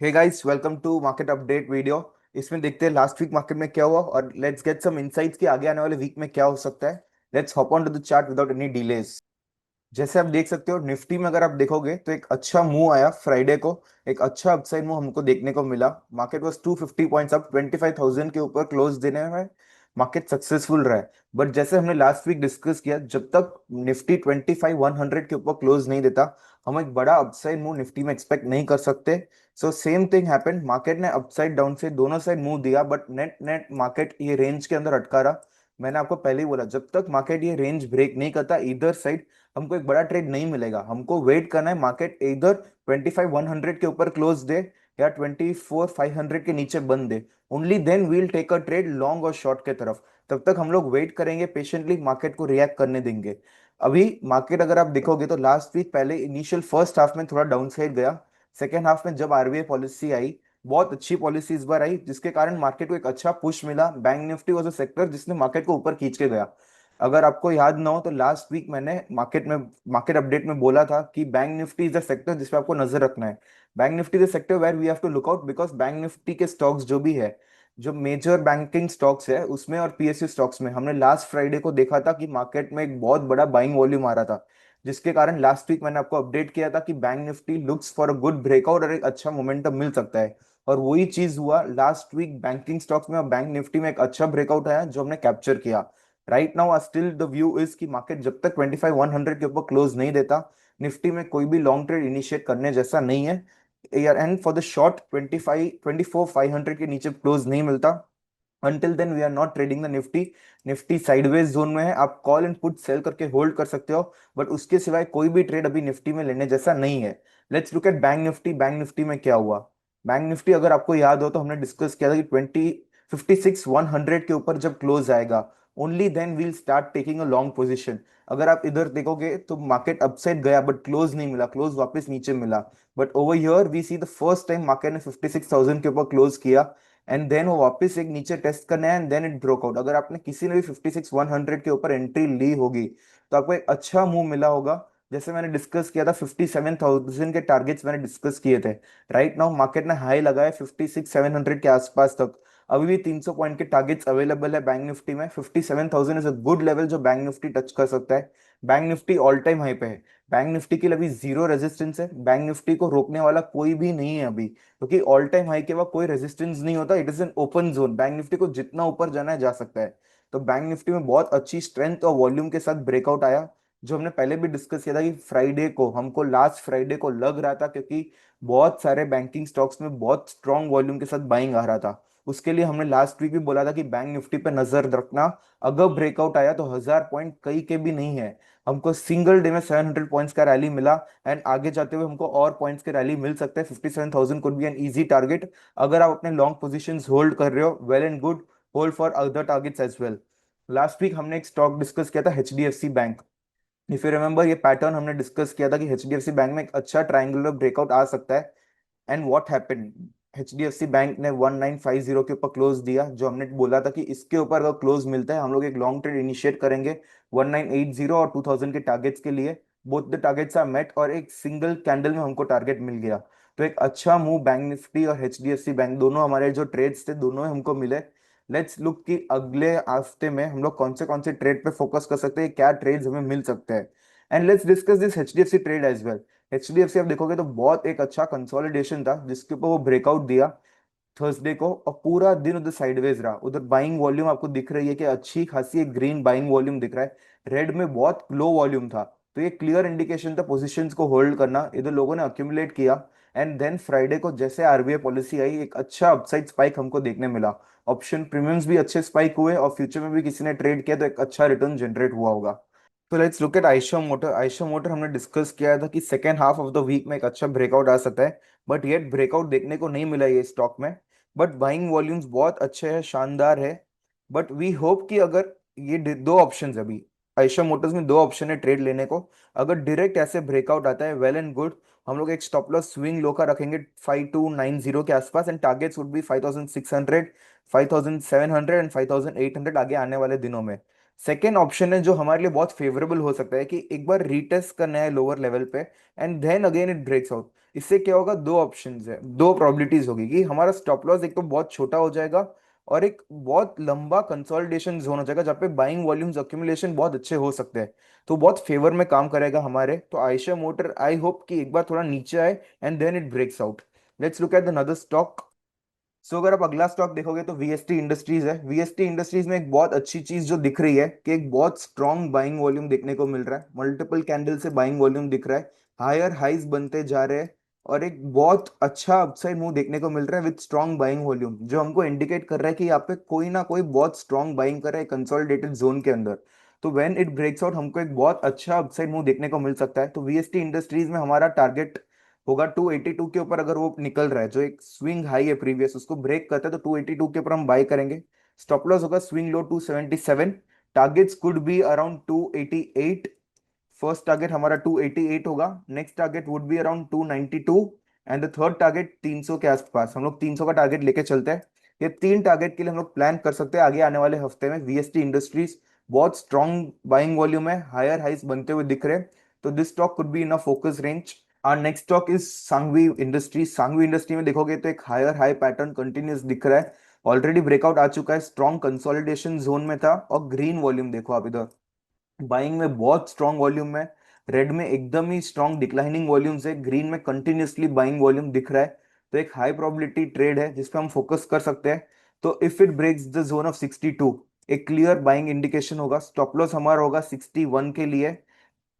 Hey guys, welcome to market update video. इसमें देखते हैं लास्ट वीक मार्केट में क्या हुआ और लेट्स गेट सम इनसाइट्स कि आगे आने वाले वीक में क्या हो सकता है। Let's hop on to the chart without any delays. जैसे आप देख सकते हो निफ्टी में अगर आप देखोगे तो एक अच्छा मूव आया फ्राइडे को। एक अच्छा अपसाइड मूव हमको देखने को मिला। मार्केट वाज 250 पॉइंट्स अप, 25,000 के ऊपर क्लोज देने में मार्केट सक्सेसफुल रहा है। बट जैसे हमने लास्ट वीक डिस्कस किया, जब तक निफ्टी 25,100 के ऊपर क्लोज नहीं देता, हम एक बड़ा अपसाइड मूव निफ्टी में एक्सपेक्ट नहीं कर सकते। So same thing happened, market ने अपसाइड डाउन से दोनों साइड मूव दिया, बट नेट नेट मार्केट ये रेंज के अंदर अटका रहा। मैंने आपको पहले ही बोला, जब तक मार्केट ये रेंज ब्रेक नहीं करता इधर साइड, हमको एक बड़ा ट्रेड नहीं मिलेगा। हमको वेट करना है मार्केट इधर 25,100 के ऊपर क्लोज दे या 24,500 के नीचे बंद दे। Only then will take a trade long और शॉर्ट के तरफ। तब तक हम लोग वेट करेंगे, पेशेंटली मार्केट को रिएक्ट करने देंगे। अभी मार्केट अगर आप देखोगे तो लास्ट वीक पहले इनिशियल फर्स्ट हाफ में थोड़ा डाउन साइड गया। सेकेंड हाफ में जब आरबीआई पॉलिसी आई, बहुत अच्छी पॉलिसी इस बार आई, जिसके कारण मार्केट को एक अच्छा पुश मिला। Bank Nifty was a sector जिसने मार्केट को ऊपर खींच के गया। अगर आपको याद ना हो तो लास्ट वीक मैंने मार्केट अपडेट में बोला था कि bank Nifty is the sector जिस पे आपको नजर रखना है। Bank Nifty is the sector where we have to look out, because bank Nifty के स्टॉक्स जो भी है, जो मेजर बैंकिंग स्टॉक्स है उसमें और पीएसयू स्टॉक्स में, हमने लास्ट फ्राइडे को देखा था कि मार्केट में एक बहुत बड़ा बाइंग वॉल्यूम आ रहा था। जिसके कारण लास्ट वीक मैंने आपको अपडेट किया था कि bank Nifty looks for a good breakout और एक अच्छा मोमेंटम मिल सकता है। और वही चीज हुआ लास्ट वीक बैंकिंग स्टॉक्स में और बैंक निफ्टी में एक अच्छा ब्रेकआउट आया जो हमने कैप्चर किया। Right now still the view is कि मार्केट जब तक 25,100 के ऊपर क्लोज नहीं देता, निफ्टी में कोई भी लॉन्ग ट्रेड इनिशिएट करने जैसा नहीं है। यार एंड फॉर द शॉर्ट 24,500 के नीचे क्लोज नहीं मिलता, until then we are not trading the Nifty. Nifty sideways zone में है, आप कॉल एंड पुट सेल करके होल्ड कर सकते हो, बट उसके सिवाय कोई भी ट्रेड अभी निफ्टी में लेने जैसा नहीं है। Let's look at bank Nifty. Bank Nifty में क्या हुआ? बैंक निफ्टी अगर आपको याद हो तो हमने डिस्कस किया था कि 56,100 के ऊपर जब क्लोज आएगा, only then we'll start taking a long position. अगर आप इधर देखोगे तो मार्केट अपसाइड गया बट क्लोज नहीं मिला, क्लोज वापस नीचे मिला। But over here we see the first time market ने 56,000 के ऊपर क्लोज किया एंड देन वो वापस एक नीचे टेस्ट करना है and then it broke out. अगर आपने किसी ने भी 56,100 के ऊपर एंट्री ली होगी तो आपको एक अच्छा मूव मिला होगा। जैसे मैंने डिस्कस किया था, 57,000 के टारगेट्स मैंने डिस्कस किए थे। राइट नाउ मार्केट ने हाई लगाया 56,700 के आसपास तक। अभी भी 300 पॉइंट के टारगेट्स अवेलेबल है बैंक निफ्टी में। 57,000 इज अ गुड लेवल जो बैंक निफ्टी टच कर सकता है। Bank Nifty all time high पे है। बैंक निफ्टी के लिए अभी जीरो रेजिस्टेंस है। बैंक निफ्टी को रोकने वाला कोई भी नहीं है अभी, क्योंकि ऑल टाइम हाई के बाद कोई रेजिस्टेंस नहीं होता। It is an open zone, bank Nifty को जितना ऊपर जाना है जा सकता है। तो बैंक निफ्टी में बहुत अच्छी स्ट्रेंथ और वॉल्यूम के साथ ब्रेकआउट आया, जो हमने पहले भी डिस्कस किया था कि फ्राइडे को, हमको लास्ट फ्राइडे को लग रहा था, क्योंकि बहुत सारे बैंकिंग स्टॉक्स में बहुत स्ट्रॉन्ग वॉल्यूम के साथ बाइंग आ रहा था। उसके लिए हमने लास्ट वीक भी बोला था कि बैंक निफ्टी पे नजर रखना। अगर ब्रेकआउट आया तो 1,000 पॉइंट कई के भी नहीं है। हमको सिंगल डे में 700 पॉइंट्स का रैली मिला एंड आगे जाते हुए हमको और पॉइंट्स के रैली मिल सकते हैं। 57,000 could be an easy target. अगर आप अपने लॉन्ग पोजीशंस होल्ड कर रहे हो, well and good, hold for other targets as well. Last week हमने एक स्टॉक डिस्कस किया था, HDFC Bank. If you remember, ये पैटर्न हमने डिस्कस किया था कि एचडीएफसी बैंक में एक अच्छा ट्रायंगुलर ब्रेकआउट आ सकता है। And what happened, HDFC bank ने 1950 के ऊपर क्लोज दिया, जो हमने बोला था कि इसके ऊपर अगर क्लोज मिलता है हम लोग एक लॉन्ग ट्रेड इनिशिएट करेंगे 1980 और 2000 के टारगेट्स के लिए। Both the targets are met और एक सिंगल कैंडल में हमको टारगेट मिल गया। तो एक अच्छा मूव बैंक निफ्टी और एचडीएफसी बैंक, दोनों हमारे जो ट्रेड्स थे दोनों हमको मिले। लेट्स लुक कि अगले हफ्ते में हम लोग कौन से ट्रेड पे फोकस कर सकते हैं, क्या ट्रेड्स हमें मिल सकते हैं। And let's discuss this HDFC trade as well. HDFC आप देखोगे तो बहुत एक अच्छा कंसोलिडेशन था जिसके ऊपर वो ब्रेकआउट दिया थर्सडे को, और पूरा दिन उधर साइडवेज रहा। उधर बाइंग वॉल्यूम आपको दिख रही है कि अच्छी खासी एक ग्रीन बाइंग वॉल्यूम दिख रहा है। रेड में बहुत लो वॉल्यूम था। तो ये क्लियर इंडिकेशन था पोजीशंस को होल्ड करना, इधर लोगों ने अक्यूमुलेट किया। एंड देन फ्राइडे को जैसे आरबीआई पॉलिसी आई, एक अच्छा अपसाइड स्पाइक हमको देखने मिला। ऑप्शन प्रीमियम्स भी अच्छे स्पाइक हुए और फ्यूचर में भी किसी ने ट्रेड किया तो एक अच्छा रिटर्न जनरेट हुआ होगा। तो let's look at Eicher motor. Eicher motor हमने डिस्कस किया था कि second half of the week में एक अच्छा ब्रेकआउट आ सकता है, बट येट ब्रेकआउट देखने को नहीं मिला ये स्टॉक में। बट बाइंग वॉल्यूम्स बहुत अच्छे हैं, शानदार है। बट वी होप कि अगर ये दो ऑप्शन अभी आयशा मोटर्स में दो ऑप्शन है ट्रेड लेने को। अगर डायरेक्ट ऐसे ब्रेकआउट आता है, वेल एंड गुड, हम लोग एक स्टॉप लॉस स्विंग लो का रखेंगे 5290 के आसपास and targets would be 5,600, 5,700 and 5,800 आगे आने वाले दिनों में। सेकेंड ऑप्शन है जो हमारे लिए बहुत फेवरेबल हो सकता है, कि एक बार रीटेस्ट करना है लोअर लेवल पे and then again it breaks out. इससे क्या होगा, दो ऑप्शंस है, दो प्रोबेबिलिटीज होगी कि हमारा स्टॉप लॉस एक तो बहुत छोटा हो जाएगा और एक बहुत लंबा कंसोलिडेशन जोन हो जाएगा जहाँ पे बाइंग वॉल्यूम्स अक्यूमुलेशन बहुत अच्छे हो सकते हैं। तो बहुत फेवर में काम करेगा हमारे। तो आयशा मोटर आई होप कि एक बार थोड़ा नीचे आए and then it breaks out. Let's look at the another stock. So अगर आप अगला स्टॉक देखोगे तो वीएसटी इंडस्ट्रीज है। वीएसटी इंडस्ट्रीज में एक बहुत अच्छी चीज जो दिख रही है कि एक बहुत स्ट्रॉन्ग बाइंग वॉल्यूम देखने को मिल रहा है, मल्टीपल कैंडल से बाइंग वॉल्यूम दिख रहा है, हायर हाइज बनते जा रहे हैं और एक बहुत अच्छा अपसाइड मूव देखने को मिल रहा है विद स्ट्रॉन्ग बाइंग वॉल्यूम, जो हमको इंडिकेट कर रहा है कि यहाँ पे कोई ना कोई बहुत स्ट्रॉन्ग बाइंग कर रहा है कंसोलिडेटेड जोन के अंदर। तो व्हेन इट ब्रेक्स आउट हमको एक बहुत अच्छा अपसाइड मूव देखने को मिल सकता है। तो वीएसटी इंडस्ट्रीज में हमारा टारगेट होगा 282 के ऊपर। अगर वो निकल रहा है, जो एक स्विंग हाई है प्रीवियस, उसको ब्रेक करता है तो 282 के ऊपर हम बाय करेंगे। स्टॉप लॉस होगा swing low 277। Targets could be around 288। First target हमारा 288 होगा, next target would be around 292 and the third target 300 के आसपास। हम लोग 300 का टारगेट लेके चलते हैं। ये तीन टारगेट के लिए हम लोग प्लान कर सकते हैं आगे आने वाले हफ्ते में। वीएसटी इंडस्ट्रीज बहुत स्ट्रॉन्ग बाइंग वॉल्यूम है, हायर हाइस बनते हुए दिख रहे हैं, तो this stock could be in a focus range. और next stock is Sanghvi industry. Sanghvi industry में देखोगे तो एक हायर हाई पैटर्न कंटिन्यूस दिख रहा है, ऑलरेडी ब्रेकआउट आ चुका है, स्ट्रॉन्ग कंसोलिडेशन जोन में था। और ग्रीन वॉल्यूम देखो आप इधर, बाइंग में बहुत स्ट्रॉन्ग वॉल्यूम है, रेड में एकदम ही स्ट्रॉन्ग डिक्लाइनिंग वॉल्यूम्स है, ग्रीन में कंटिन्यूसली बाइंग वॉल्यूम दिख रहा है। तो एक हाई प्रोबेबिलिटी ट्रेड है जिसपे हम फोकस कर सकते हैं। तो if it breaks the zone of 62, एक क्लियर बाइंग इंडिकेशन होगा। स्टॉप लॉस हमारा होगा 61 के लिए,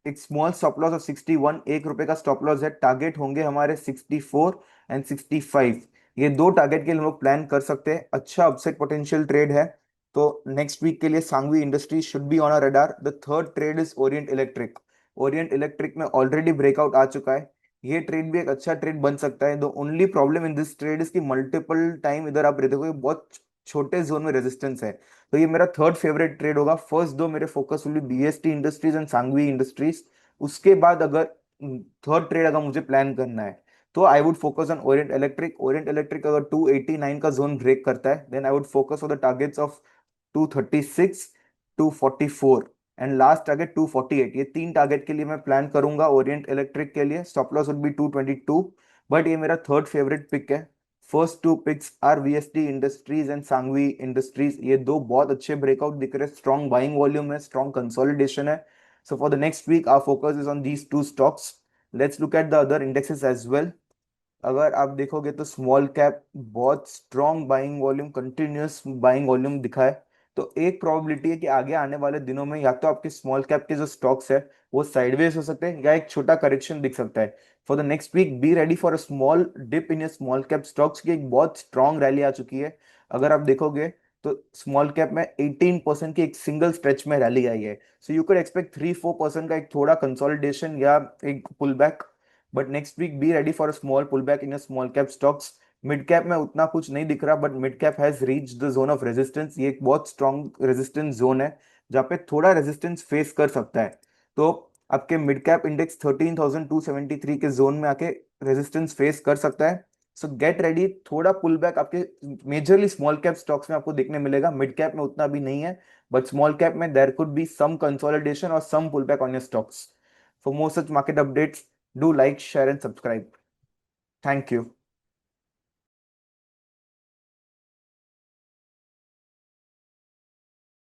एक स्मॉल स्टॉप लॉस ऑफ 61, ₹1 का स्टॉप लॉस है। टारगेट होंगे हमारे 64 एंड 65। ये दो टारगेट के लिए हम लोग प्लान कर सकते हैं। अच्छा अपसाइड पोटेंशियल ट्रेड है। तो नेक्स्ट वीक के लिए Sangvi industry should be on a radar. The third trade is Orient Electric. Orient electric में ऑलरेडी ब्रेकआउट आ चुका है, ये ट्रेड भी एक अच्छा ट्रेड बन सकता है। The only problem in this trade is कि मल्टीपल टाइम इधर आप देखोगे बहुत छोटे जोन में रेजिस्टेंस है। तो ये मेरा थर्ड फेवरेट ट्रेड होगा। फर्स्ट दो मेरे focus will be BST industries and Sanghvi industries. उसके बाद अगर थर्ड ट्रेड अगर मुझे प्लान करना है तो I would focus on Orient Electric. Orient Electric अगर 289 का जोन ब्रेक करता है then I would focus on the targets of 236, 244 and last target 248। ये तीन टारगेट के लिए मैं प्लान करूंगा ओरिएंट इलेक्ट्रिक के लिए। Stop loss would be 222, but ये मेरा थर्ड फेवरेट पिक है। First two picks are VST Industries and Sanghvi Industries. ये दो बहुत अच्छे ब्रेकआउट दिख रहे हैं, स्ट्रॉन्ग बाइंग वॉल्यूम है, स्ट्रॉन्ग कंसोलिडेशन है। So for the next week our focus is on these two stocks. Let's look at the other indexes as well. अगर आप देखोगे तो स्मॉल कैप बहुत strong buying volume, continuous buying volume दिखा है। तो एक प्रोबेबिलिटी है कि आगे आने वाले दिनों में या तो आपके स्मॉल कैप के जो स्टॉक्स है वो साइडवेज हो सकते हैं या एक छोटा करेक्शन दिख सकता है। For the next week be ready for a small dip in small cap stocks की एक बहुत स्ट्रॉन्ग रैली आ चुकी है। अगर आप देखोगे तो स्मॉल कैप में 18% की एक सिंगल स्ट्रेच में रैली आई है। सो यू कैन एक्सपेक्ट 3-4% का एक थोड़ा कंसोलिडेशन या एक pull back. But next week be ready for a small pull back in small cap stocks. Mid cap में उतना कुछ नहीं दिख रहा, but mid cap has reach the zone of resistance. ये एक बहुत स्ट्रॉन्ग रेजिस्टेंस जोन है जहाँ पे थोड़ा रेजिस्टेंस फेस कर सकता है। तो आपके मिड कैप इंडेक्स 13,273 के जोन में आके रेजिस्टेंस फेस कर सकता है। सो गेट रेडी, थोड़ा पुल बैक आपके मेजरली स्मॉल कैप स्टॉक्स में आपको देखने मिलेगा। मिड कैप में उतना भी नहीं है, बट स्मॉल कैप में there could be some consolidation और some pull back on your stocks. For more such market updates, do like, share, and subscribe. Thank you.